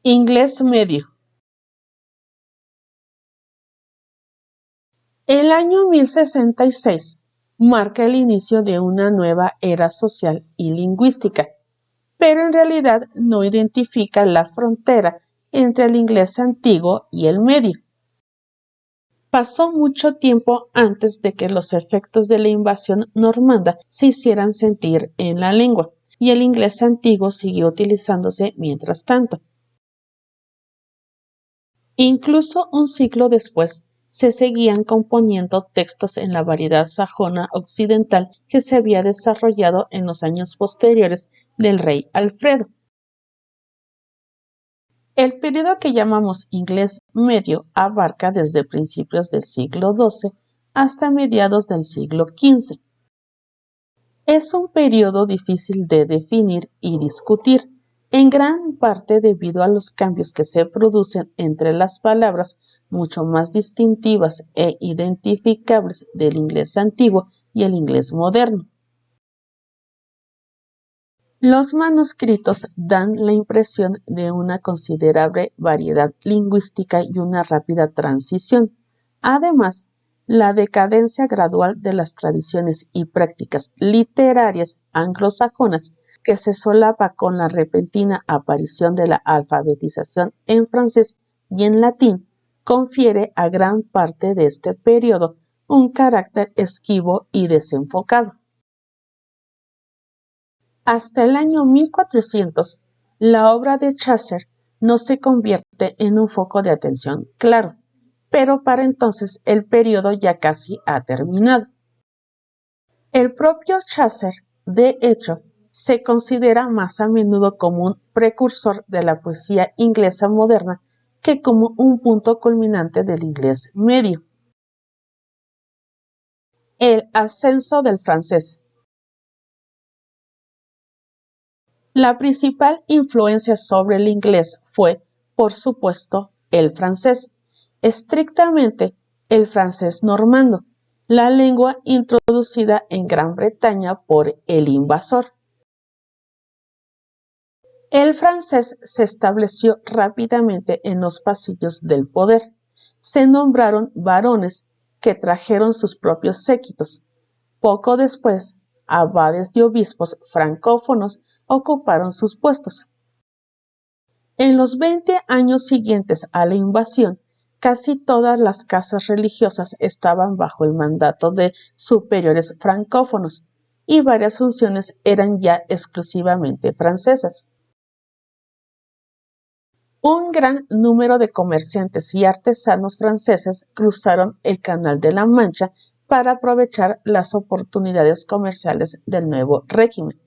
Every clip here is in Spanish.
Inglés medio. El año 1066 marca el inicio de una nueva era social y lingüística, pero en realidad no identifica la frontera entre el inglés antiguo y el medio. Pasó mucho tiempo antes de que los efectos de la invasión normanda se hicieran sentir en la lengua, y el inglés antiguo siguió utilizándose mientras tanto. Incluso un siglo después, se seguían componiendo textos en la variedad sajona occidental que se había desarrollado en los años posteriores del rey Alfredo. El periodo que llamamos inglés medio abarca desde principios del siglo XII hasta mediados del siglo XV. Es un periodo difícil de definir y discutir, en gran parte debido a los cambios que se producen entre las palabras mucho más distintivas e identificables del inglés antiguo y el inglés moderno. Los manuscritos dan la impresión de una considerable variedad lingüística y una rápida transición. Además, la decadencia gradual de las tradiciones y prácticas literarias anglosajonas, que se solapa con la repentina aparición de la alfabetización en francés y en latín, confiere a gran parte de este periodo un carácter esquivo y desenfocado. Hasta el año 1400, la obra de Chaucer no se convierte en un foco de atención claro, pero para entonces el periodo ya casi ha terminado. El propio Chaucer, de hecho, se considera más a menudo como un precursor de la poesía inglesa moderna que como un punto culminante del inglés medio. El ascenso del francés. La principal influencia sobre el inglés fue, por supuesto, el francés, estrictamente el francés normando, la lengua introducida en Gran Bretaña por el invasor. El francés se estableció rápidamente en los pasillos del poder. Se nombraron barones que trajeron sus propios séquitos. Poco después, abades y obispos francófonos ocuparon sus puestos. En los 20 años siguientes a la invasión, casi todas las casas religiosas estaban bajo el mandato de superiores francófonos y varias funciones eran ya exclusivamente francesas. Un gran número de comerciantes y artesanos franceses cruzaron el Canal de la Mancha para aprovechar las oportunidades comerciales del nuevo régimen.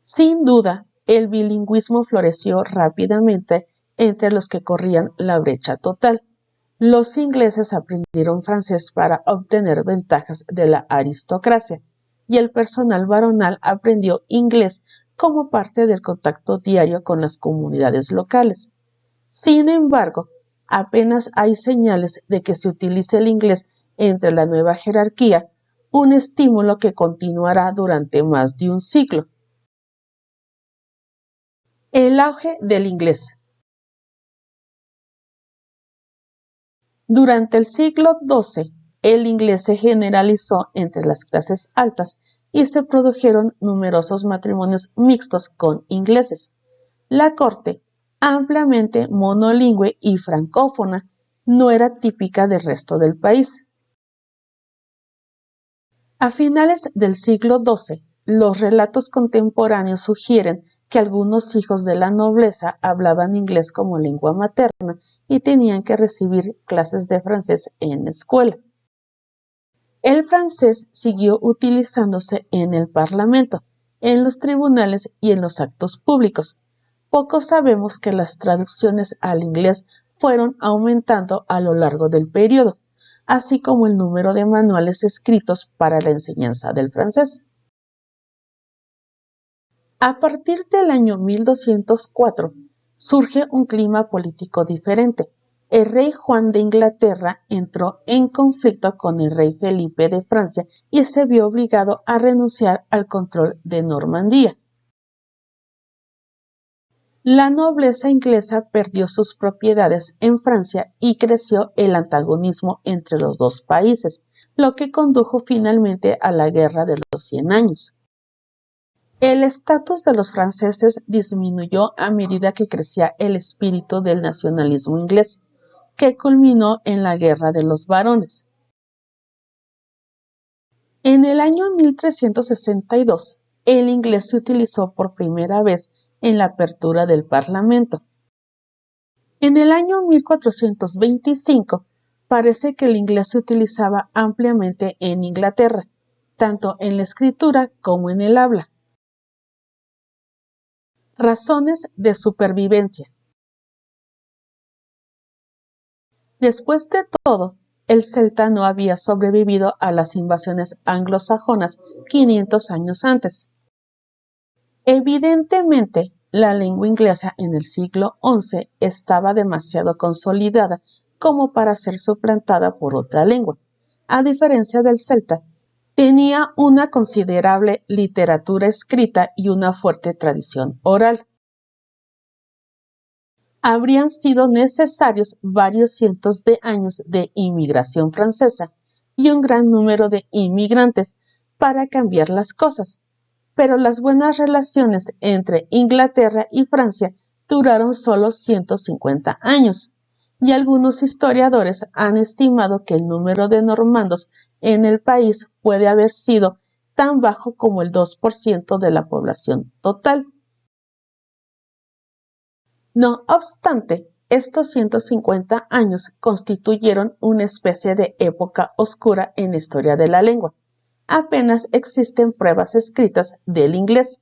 Sin duda, el bilingüismo floreció rápidamente entre los que corrían la brecha total. Los ingleses aprendieron francés para obtener ventajas de la aristocracia, y el personal baronal aprendió inglés como parte del contacto diario con las comunidades locales. Sin embargo, apenas hay señales de que se utilice el inglés entre la nueva jerarquía, un estímulo que continuará durante más de un siglo. El auge del inglés. Durante el siglo XII, el inglés se generalizó entre las clases altas y se produjeron numerosos matrimonios mixtos con ingleses. La corte, ampliamente monolingüe y francófona, no era típica del resto del país. A finales del siglo XII, los relatos contemporáneos sugieren que algunos hijos de la nobleza hablaban inglés como lengua materna y tenían que recibir clases de francés en la escuela. El francés siguió utilizándose en el Parlamento, en los tribunales y en los actos públicos. Poco sabemos que las traducciones al inglés fueron aumentando a lo largo del periodo, así como el número de manuales escritos para la enseñanza del francés. A partir del año 1204 surge un clima político diferente. El rey Juan de Inglaterra entró en conflicto con el rey Felipe de Francia y se vio obligado a renunciar al control de Normandía. La nobleza inglesa perdió sus propiedades en Francia y creció el antagonismo entre los dos países, lo que condujo finalmente a la Guerra de los 100 años. El estatus de los franceses disminuyó a medida que crecía el espíritu del nacionalismo inglés, que culminó en la Guerra de los Barones. En el año 1362, el inglés se utilizó por primera vez en la apertura del Parlamento. En el año 1425, parece que el inglés se utilizaba ampliamente en Inglaterra, tanto en la escritura como en el habla. Razones de supervivencia. Después de todo, el celta no había sobrevivido a las invasiones anglosajonas 500 años antes. Evidentemente, la lengua inglesa en el siglo XI estaba demasiado consolidada como para ser suplantada por otra lengua. A diferencia del celta, tenía una considerable literatura escrita y una fuerte tradición oral. Habrían sido necesarios varios cientos de años de inmigración francesa y un gran número de inmigrantes para cambiar las cosas, pero las buenas relaciones entre Inglaterra y Francia duraron solo 150 años, y algunos historiadores han estimado que el número de normandos en el país puede haber sido tan bajo como el 2% de la población total. No obstante, estos 150 años constituyeron una especie de época oscura en la historia de la lengua. Apenas existen pruebas escritas del inglés,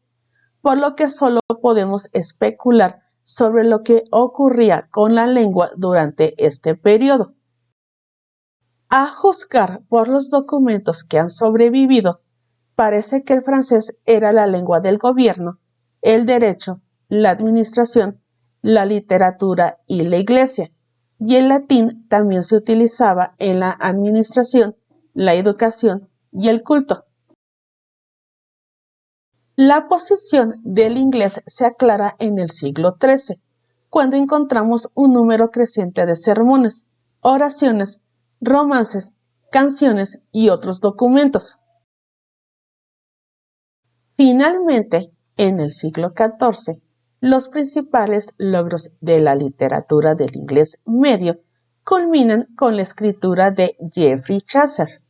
por lo que solo podemos especular sobre lo que ocurría con la lengua durante este periodo. A juzgar por los documentos que han sobrevivido, parece que el francés era la lengua del gobierno, el derecho, la administración, la literatura y la iglesia, y el latín también se utilizaba en la administración, la educación y el culto. La posición del inglés se aclara en el siglo XIII, cuando encontramos un número creciente de sermones, oraciones, romances, canciones y otros documentos. Finalmente, en el siglo XIV, los principales logros de la literatura del inglés medio culminan con la escritura de Geoffrey Chaucer.